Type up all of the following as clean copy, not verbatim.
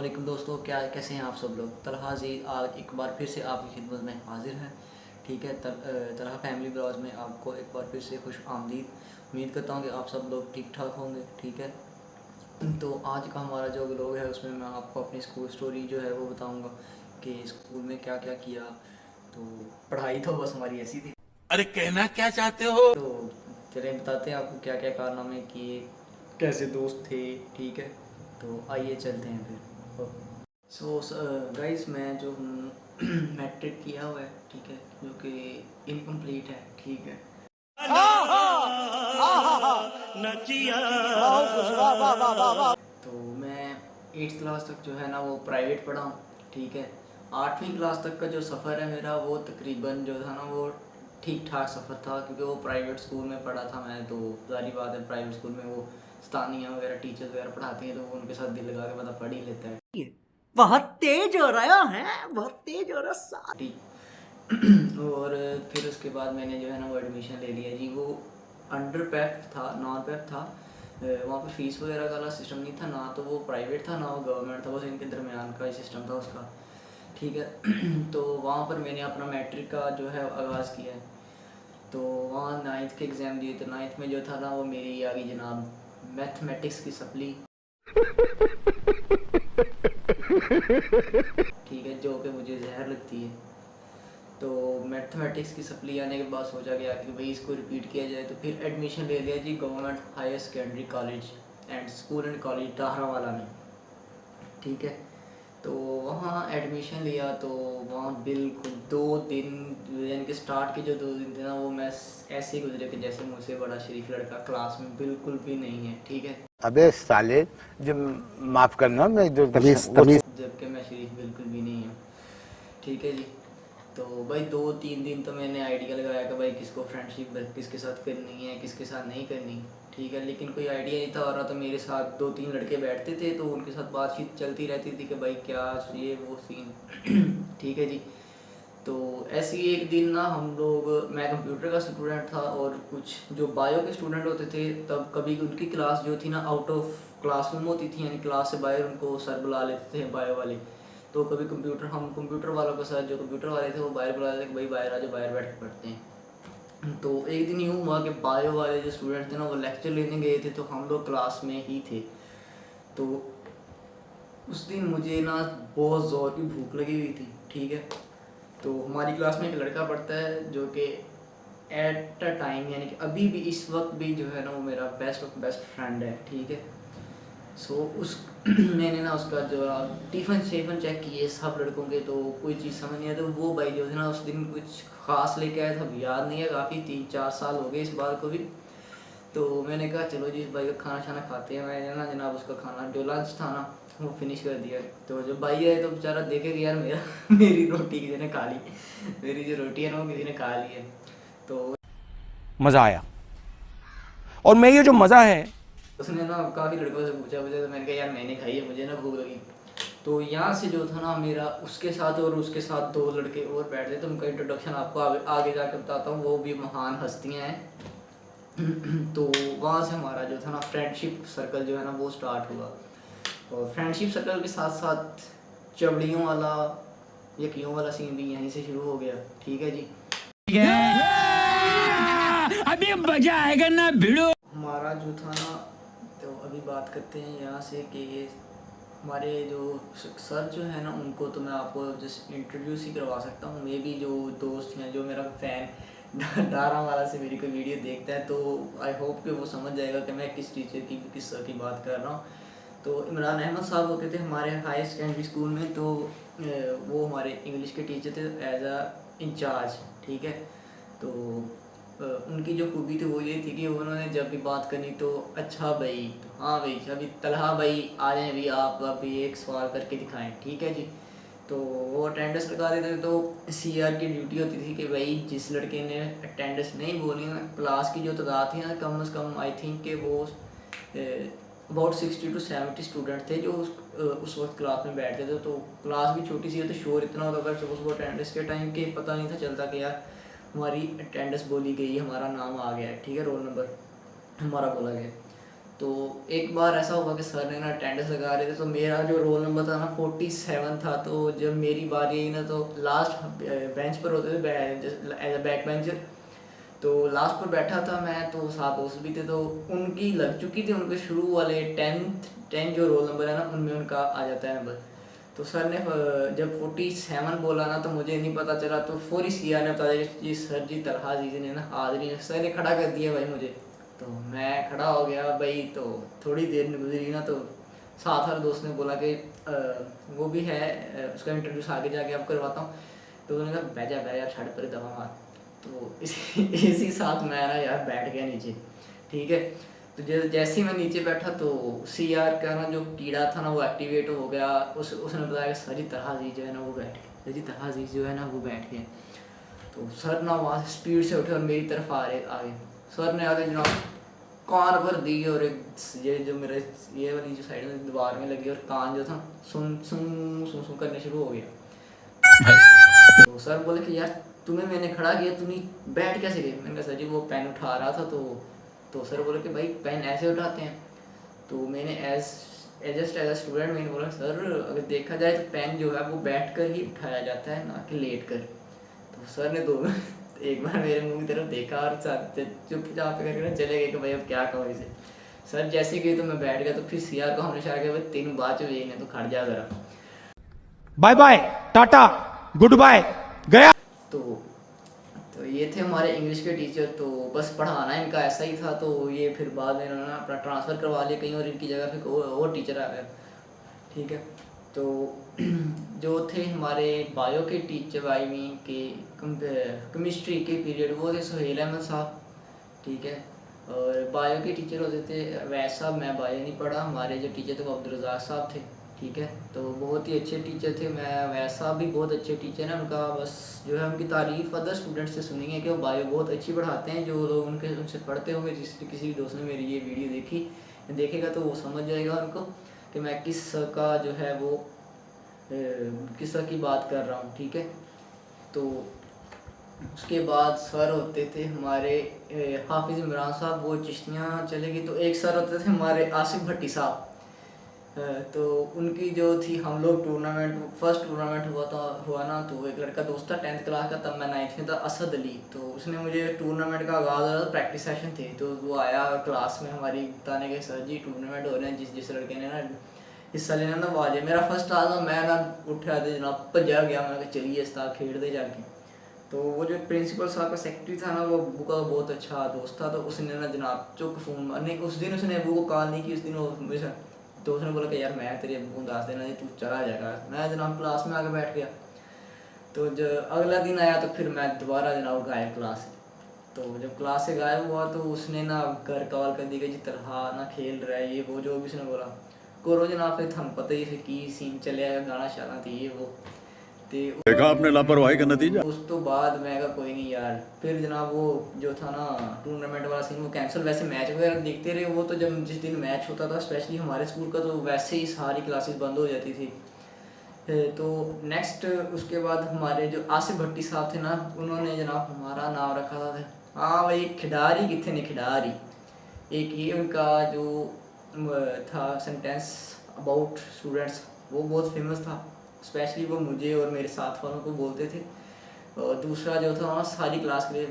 वालेकुम दोस्तों, क्या कैसे हैं आप सब लोग। तलहा जी आज एक बार फिर से आपकी खिदमत में हाजिर है। ठीक है, तलहा फैमिली ब्लॉग में आपको एक बार फिर से खुश आमदीद। उम्मीद करता हूँ कि आप सब लोग ठीक ठाक होंगे। ठीक है, तो आज का हमारा जो ब्लॉग है उसमें मैं आपको अपनी स्कूल स्टोरी जो है वो बताऊँगा कि स्कूल में क्या क्या किया। तो पढ़ाई तो बस हमारी ऐसी थी। अरे कहना क्या चाहते हो? तो चलिए बताते हैं आपको क्या क्या कारनामे किए, कैसे दोस्त थे। ठीक है, तो आइए चलते हैं फिर। सो गाइस, मैं जो हूँ मैट्रिक किया हुआ है। ठीक है, जो कि इनकम्प्लीट है। ठीक है, तो मैं 8th क्लास तक जो है ना वो प्राइवेट पढ़ा हूँ। ठीक है, 8वीं क्लास तक का जो सफ़र है मेरा वो तकरीबन जो था ना वो ठीक ठाक सफ़र था, क्योंकि वो प्राइवेट स्कूल में पढ़ा था मैं। तो जारी बात है, प्राइवेट स्कूल में वो स्थानीय वगैरह टीचर्स वगैरह पढ़ाते हैं, तो उनके साथ दिल लगा के मतलब पढ़ ही लेता है। बहुत तेज हो रहा है, बहुत तेज हो रहा। ठीक और फिर उसके बाद मैंने जो है ना वो एडमिशन ले लिया जी। वो अंडर पैप था, नॉन पैप था। वहाँ पर फीस वगैरह का सिस्टम नहीं था, ना तो वो प्राइवेट था ना वो गवर्नमेंट था, बस इनके दरमियान का ही सिस्टम था उसका। ठीक है तो वहाँ पर मैंने अपना मैट्रिक का जो है आगाज़ किया है। तो वहाँ 9th के एग्ज़ाम दिए। तो 9th में जो था ना वो मेरी आ गई जनाब मैथमेटिक्स की सप्ली। ठीक है, जो कि मुझे जहर लगती है। तो मैथमेटिक्स की सप्ली आने के बाद सोचा गया कि भाई इसको रिपीट किया जाए। तो फिर एडमिशन ले लिया जी government higher secondary college and school and college Taharawala में। ठीक है, तो वहाँ एडमिशन लिया। तो वहाँ बिल्कुल 2 दिन यानी कि स्टार्ट के जो 2 दिन थे ना वो मैं ऐसे ही गुजरे कि जैसे मुझसे बड़ा शरीफ लड़का क्लास में बिल्कुल भी नहीं है। ठीक है, अबे साले, जो माफ करना, मैं जो जबकि मैं शरीफ बिल्कुल भी नहीं हूँ। ठीक है जी, तो भाई 2-3 दिन तो मैंने आइडिया लगाया कि भाई किसको फ्रेंडशिप किसके साथ करनी है, किसके साथ नहीं करनी। ठीक है, लेकिन कोई आइडिया नहीं था हो रहा। तो मेरे साथ 2-3 लड़के बैठते थे, तो उनके साथ बातचीत चलती रहती थी कि भाई क्या ये वो सीन। ठीक है जी, तो ऐसे ही एक दिन ना हम लोग, मैं कंप्यूटर का स्टूडेंट था और कुछ जो बायो के स्टूडेंट होते थे, तब कभी उनकी क्लास जो थी ना आउट ऑफ क्लासरूम होती थी, यानी क्लास से बाहर उनको सर बुला लेते थे बायो वाले। तो कभी हम कंप्यूटर वालों के साथ, जो कंप्यूटर वाले थे वो बाहर बुला लेते थे कि भाई बाहर आ जाओ, बाहर बैठ के पढ़ते हैं। तो एक दिन यूँ हुआ कि बायो वाले जो स्टूडेंट थे ना वो लेक्चर लेने गए थे, तो हम लोग क्लास में ही थे। तो उस दिन मुझे ना बहुत ज़ोर की भूख लगी हुई थी। ठीक है, तो हमारी क्लास में एक लड़का पढ़ता है जो कि एट अ टाइम यानी कि अभी भी इस वक्त भी जो है ना वो मेरा बेस्ट ऑफ बेस्ट फ्रेंड है। ठीक है, सो उस मैंने ना उसका जो टिफ़न शेफन चेक किए सब लड़कों के, तो कोई चीज़ समझ नहीं आया। तो वो भाई जो है ना उस दिन कुछ ख़ास लेके आया था, याद नहीं है, काफ़ी 3-4 साल हो गए इस बार को भी। तो मैंने कहा चलो जी इस भाई का खाना शाना खाते हैं। मैंने ना जनाब उसका खाना जो लंच था ना वो फिनिश कर दिया। तो जब भाई आए तो बेचारा देखे कि यार मेरा मेरी रोटी किसी ने खा ली, मेरी जो रोटी है ना वो किसी ने खा ली है। तो मजा आया। और मैं ये जो मजा है, उसने ना काफ़ी लड़कों से पूछा मुझे, तो मैंने कहा यार मैंने खाई है, मुझे ना भूख लगी। तो यहाँ से जो था ना मेरा उसके साथ और उसके साथ 2 लड़के और बैठते, तो उनका इंट्रोडक्शन आपको आगे जाकर बताता हूँ, वो भी महान हस्तियाँ हैं। तो वहाँ से हमारा जो था ना फ्रेंडशिप सर्कल जो है ना वो स्टार्ट हुआ। और फ्रेंडशिप सर्कल के साथ साथ चवड़ियों वाला यकियों वाला सीन भी यहीं से शुरू हो गया। ठीक है जी, अभी मजा आएगा ना भिड़ो। हमारा जो था ना, तो अभी बात करते हैं यहाँ से कि हमारे जो सर जो है ना उनको तो मैं आपको जस्ट इंट्रोड्यूस ही करवा सकता हूँ। मे भी जो दोस्त हैं, जो मेरा फ़ैन डारा वाला से मेरी कोई वीडियो देखता है, तो आई होप कि वो समझ जाएगा कि मैं किस टीचर की किस सर की बात कर रहा हूँ। तो इमरान अहमद साहब होते थे हमारे हायर सेकेंडरी स्कूल में। तो वो हमारे इंग्लिश के टीचर थे एज आ इंचार्ज। ठीक है, तो उनकी जो खूबी थी वो ये थी कि उन्होंने जब भी बात करनी तो अच्छा भाई, तो हाँ भाई, अभी तलहा भाई आ जाएं, अभी आप अभी एक सवाल करके दिखाएं। ठीक है जी, तो वो अटेंडेंस लगा देते थे। तो सीआर की ड्यूटी होती थी कि भाई जिस लड़के ने अटेंडेंस नहीं बोली ना, क्लास की जो तादाद थी ना कम से कम आई थिंक कि वो अबाउट 60 to 70 स्टूडेंट थे जो उस वक्त क्लास में बैठते थे। तो क्लास भी छोटी सी है तो शोर इतना होता था, सपोज वो अटेंडेंस के टाइम के पता नहीं था चलता कि यार हमारी अटेंडेंस बोली गई, हमारा नाम आ गया है। ठीक है, रोल नंबर हमारा बोला गया। तो एक बार ऐसा हुआ कि सर ने ना अटेंडेंस लगा रहे थे, तो मेरा जो रोल नंबर था ना 47 था। तो जब मेरी बारी आई ना, तो लास्ट बेंच पर होते थे एज अ बैक बेंचर, तो लास्ट पर बैठा था मैं, तो साथ दोस्त भी थे, तो उनकी लग चुकी थी, उनके शुरू वाले 10 जो रोल नंबर है ना उनमें उनका आ जाता है नंबर। तो सर ने जब 47 बोला ना, तो मुझे नहीं पता चला, तो फौरी सीआर ने बताया कि जी सर जी तलहा जी ने ना हाजिरी, सर ने खड़ा कर दिया भाई मुझे। तो मैं खड़ा हो गया भाई। तो थोड़ी देर गुजरी ना, तो साथ वाले दोस्त ने बोला कि वो भी है, उसका इंट्रोड्यूस आगे जाके आप करवाता हूँ। तो उन्होंने कहा बैजा यार छड़ पर दवा मार। तो इसी साथ मैं ना यार बैठ गया नीचे, ठीक है। तो जैसे ही मैं नीचे बैठा, तो सीआर का ना जो कीड़ा था ना वो एक्टिवेट हो गया। उसने बताया कि सर जी तलहा जी जो है ना वो बैठ गए, सर जी तलहा जी जो है ना वो बैठ गए। तो सर ना वहाँ से स्पीड से उठे और मेरी तरफ आ गए। सर ने आगे जनाब कान भर दी, और ये जो मेरे ये वाली जो साइड में दीवार में लगी, और कान जो था सुन सुन सुन सुन करने शुरू हो गया। तो सर बोले कि यार तुम्हें मैंने खड़ा किया, तुम्हें बैठ कैसे गए? मैंने कहा सर जी वो पेन उठा रहा था। तो सर बोले कि भाई पेन ऐसे उठाते हैं। तो मैंने एज अ स्टूडेंट मैंने बोला सर अगर देखा जाए तो पेन जो है वो बैठ कर ही उठाया जाता है, ना कि लेट कर। तो सर ने दो एक बार मेरे मुंह की तरफ देखा और चुपचाप करके ना चले गए कि भाई अब क्या कहूँ इसे। सर जैसे गए तो मैं बैठ गया। तो फिर सीआर को हमने इशारा किया भाई तीन बाद च वेखने, तो खड़ जा जरा। Bye bye tata good bye गया। तो ये थे हमारे इंग्लिश के टीचर। तो बस पढ़ाना इनका ऐसा ही था। तो ये फिर बाद में इन्होंने अपना ट्रांसफ़र करवा लिया कहीं, और इनकी जगह फिर और टीचर आ गया, ठीक है। तो जो थे हमारे बायो के टीचर, आई मीन के केमिस्ट्री के पीरियड, वो थे सुहेल अहमद साहब, ठीक है। और बायो के टीचर होते थे वैस साहब। मैं बायो नहीं पढ़ा, हमारे जो टीचर थे वो अब्दुल रज़ाक साहब थे, ठीक है। तो बहुत ही अच्छे टीचर थे। मैं वैस साहब भी बहुत अच्छे टीचर हैं। उनका बस जो है उनकी तारीफ़ अदर स्टूडेंट से सुनेंगे कि वो बायो बहुत अच्छी पढ़ाते हैं। जो लोग उनसे पढ़ते होंगे, किसी भी दोस्त ने मेरी ये वीडियो देखेगा तो वो समझ जाएगा उनको कि मैं किस का जो है वो किस की बात कर रहा हूँ, ठीक है। तो उसके बाद सर होते थे हमारे हाफिज़ इमरान साहब, वो चिश्तियाँ चले गई। तो एक सर होते थे हमारे आसिफ भट्टी साहब। तो उनकी जो थी, हम लोग फर्स्ट टूर्नामेंट हुआ ना, तो एक लड़का दोस्त था 10th क्लास का, तब मैं 9th में था, असद अली। तो उसने मुझे टूर्नामेंट का आगाज़ हो रहा था, प्रैक्टिस सेशन थे, तो वो आया क्लास में हमारी बताने के सर जी टूर्नामेंट हो रहे हैं, जिस लड़के ने ना हिस्सा लेना ना वो आ जाए। मेरा फर्स्ट आ था, मैं ना उठा थे जनाब, भजा गया, मैं चलिए इस तरह खेल दे जाके। तो वो जो प्रिंसिपल साहब का सेक्रेटरी था ना, वो अबू का बहुत अच्छा दोस्त था। तो उसने ना जनाब चुप फ़ोन नहीं, उस दिन उसने अबू को कॉल नहीं की, उस दिन वो हमेशा। तो उसने बोला कि यार मैं तेरे अबू को दस देना जी, तू चला जाएगा। मैं जनाब क्लास में आके बैठ गया। तो जब अगला दिन आया तो फिर मैं दोबारा जनाब गायब क्लास से। तो जब क्लास से गायब हुआ, तो उसने ना घर कॉल कर दी कि जी तरह ना खेल रहा है, ये वो जो भी उसने बोला करो जनाब। फिर थम पता ही फिर की सीन चले आएगा, गाना शाना थी ये वो। देखा आपने लापरवाही का नतीजा। उस तो बाद मैं कहा कोई नहीं यार। फिर जनाब वो जो था ना टूर्नामेंट वाला सीन वो कैंसिल। वैसे मैच वगैरह देखते रहे वो, तो जब जिस दिन मैच होता था स्पेशली हमारे स्कूल का, तो वैसे ही सारी क्लासेस बंद हो जाती थी। तो नेक्स्ट उसके बाद हमारे जो आसिफ भट्टी साहब थे ना, उन्होंने जनाब हमारा नाम रखा था, हाँ भाई खिडारी कितने ने खिडारी। एक ये उनका जो था सेंटेंस अबाउट स्टूडेंट्स, वो बहुत फेमस था। स्पेशली वो मुझे और मेरे साथ वालों को बोलते थे। और दूसरा जो था सारी क्लास के लिए,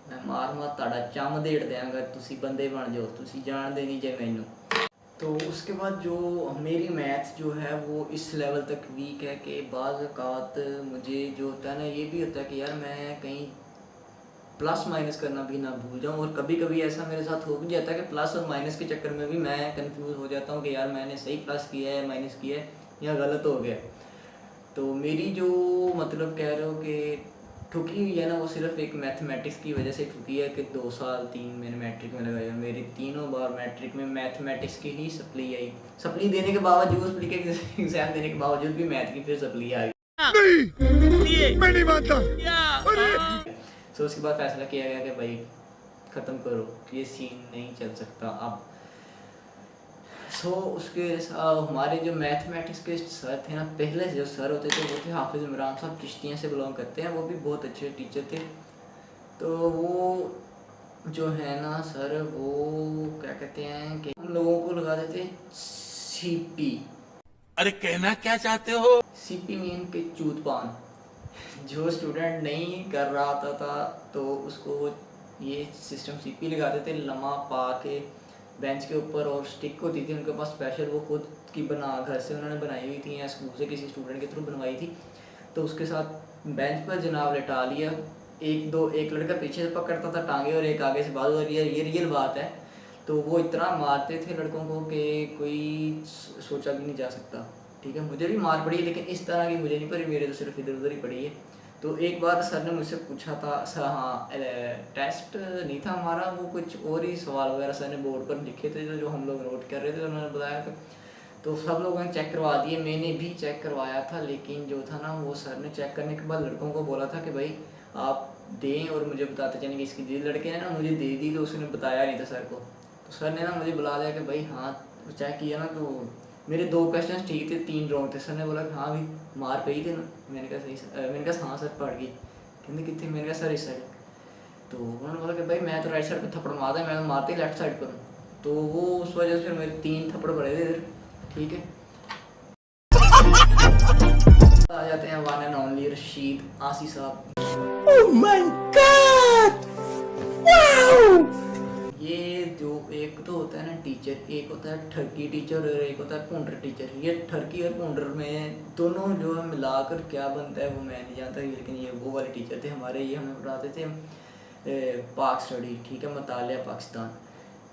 मैं मार ताड़ा चम देड़ देंगा, तुसी बंदे बन जाओ, तुसी जान दे नहीं जे मैनू। तो उसके बाद जो मेरी मैथ जो है वो इस लेवल तक वीक है कि बाज़ औक़ात मुझे जो होता है ना, ये भी होता है कि यार मैं कहीं प्लस माइनस करना भी ना भूल जाऊँ। और कभी कभी ऐसा मेरे साथ हो भी जाता है कि प्लस और माइनस के चक्कर में भी मैं कंफ्यूज हो जाता हूँ कि यार मैंने सही प्लस किया है, माइनस किया है, या गलत हो गया। तो मेरी जो मतलब कह रहे हो कि ठुकी हुई है ना, वो सिर्फ एक मैथमेटिक्स की वजह से ठुकी है कि 2 साल 3 मैंने मैट्रिक में लगाया। मेरी तीनों बार मैट्रिक में मैथमेटिक्स की ही सप्ली आई। सप्ली देने के बावजूद, सप्ली के एग्ज़ाम देने के बावजूद भी मैथ की फिर सप्ली आ गई। मैं नहीं मानता। तो उसके बाद फैसला किया गया कि भाई ख़त्म करो, ये सीन नहीं चल सकता अब। उसके हमारे जो मैथमेटिक्स के सर थे ना, पहले जो सर होते थे वो थे हाफिज़ इमरान साहब, चिश्तियाँ से बिलोंग करते हैं। वो भी बहुत अच्छे टीचर थे। तो वो जो है ना सर वो क्या कहते हैं कि हम लोगों को लगा देते सीपी। अरे कहना क्या चाहते हो? सीपी मीन के चूतपान। जो स्टूडेंट नहीं कर रहा था तो उसको ये सिस्टम सीपी लगाते थे, लम्हा पा के बेंच के ऊपर, और स्टिक होती थी उनके पास स्पेशल, वो खुद की बना घर से उन्होंने बनाई हुई थी या स्कूल से किसी स्टूडेंट के थ्रू बनवाई थी। तो उसके साथ बेंच पर जनाब लेटा लिया, एक लड़का पीछे से पकड़ता था टांगे और एक आगे से बाजू, और ये रियल बात है। तो वो इतना मारते थे लड़कों को कि कोई सोचा भी नहीं जा सकता। ठीक है, मुझे भी मार पड़ी, लेकिन इस तरह की मुझे नहीं पड़ी, मेरे तो सिर्फ इधर उधर ही पड़ी है। तो एक बार सर ने मुझसे पूछा था, सर हाँ टेस्ट नहीं था हमारा, वो कुछ और ही सवाल वगैरह सर ने बोर्ड पर लिखे थे जो हम लोग नोट कर रहे थे, उन्होंने बताया था। तो सब लोगों ने चेक करवा दिए, मैंने भी चेक करवाया था, लेकिन जो था ना वो सर ने चेक करने के बाद लड़कों को बोला था कि भाई आप दें और मुझे बताते चलेंगे इसकी दी। लड़के ने ना मुझे दे दी तो उसने बताया नहीं था सर को। तो सर ने ना मुझे बुला लिया कि भाई हाँ चेक किया ना, तो मेरे 2 क्वेश्चन ठीक थे, 3 रॉन्ग थे। सर ने बोला कि हाँ भाई मार पड़ी थी ना? मैंने कहा सही, मैंने कहा हाँ सर पड़ गई। कहते कितने? मैंने कहा सर इस साइड। तो उन्होंने बोला कि भाई मैं तो राइट साइड पर थप्पड़ मारता, मैं तो मारते ही लेफ्ट साइड पर हूँ। तो वो उस वजह से फिर मेरे 3 थप्पड़ पड़े थे इधर। ठीक है, आ जाते हैं वन एंड ओनली रशीद आसी साहब। Oh my God! Wow! ये जो एक तो होता है ना टीचर, एक होता है ठरकी टीचर और एक होता है पूंडर टीचर। ये ठरकी और पूंडर में दोनों जो है मिलाकर क्या बनता है वो मैं नहीं जानता, लेकिन ये वो वाले टीचर थे हमारे, ये हमें पढ़ाते थे पाक स्टडी। ठीक है, मुतालिया पाकिस्तान।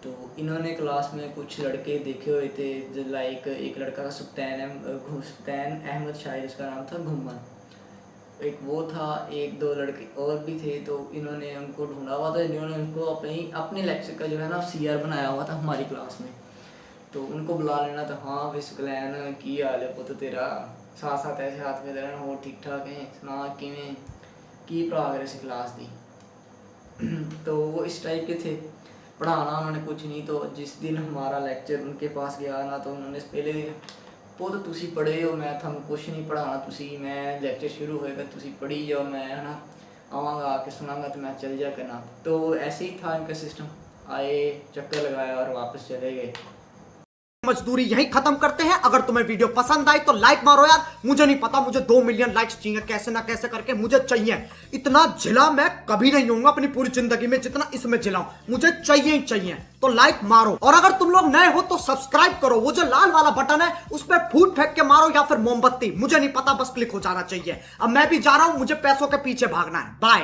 तो इन्होंने क्लास में कुछ लड़के देखे हुए थे, लाइक एक लड़का था सुल्तान अहमद शाहिद, उसका नाम था घुमन, एक वो था, 1-2 लड़के और भी थे। तो इन्होंने उनको ढूंढा हुआ था, इन्होंने उनको अपने लेक्चर का जो है ना सीआर बनाया हुआ था हमारी क्लास में। तो उनको बुला लेना था, हाँ विस्कलैन की हाल है पुत तेरा, साथ साथ ऐसे हाथ में देना हो ठीक ठाक है सुना किमें की प्रोग्रेस क्लास दी। तो वो इस टाइप के थे, पढ़ाना उन्होंने कुछ नहीं। तो जिस दिन हमारा लेक्चर उनके पास गया ना, तो उन्होंने पहले पुत तुसी पढ़े हो, मैं थानू कुछ नहीं पढ़ाना, तुसी मैं लेक्चर शुरू होएगा तुसी पढ़ी जाओ, मैं है ना आवांगा आके सुनाऊंगा तो मैं चल जा करना। तो ऐसे ही था इनका सिस्टम, आए चक्कर लगाया और वापस चले गए। मजदूरी यहीं खत्म करते हैं। अगर तुम्हें वीडियो पसंद आई तो लाइक मारो यार। मुझे नहीं पता, मुझे 2 मिलियन लाइक्स चाहिए, कैसे ना कैसे करके मुझे चाहिए। इतना झिला मैं कभी नहीं होऊंगा अपनी पूरी जिंदगी में जितना इसमें झिलाऊं, मुझे चाहिए ही चाहिए। तो लाइक मारो, और अगर तुम लोग नए हो तो सब्सक्राइब करो। वो जो लाल वाला बटन है उस पर फूट फेंक के मारो या फिर मोमबत्ती, मुझे नहीं पता, बस क्लिक हो जाना चाहिए। अब मैं भी जा रहा हूं, मुझे पैसों के पीछे भागना है। बाय।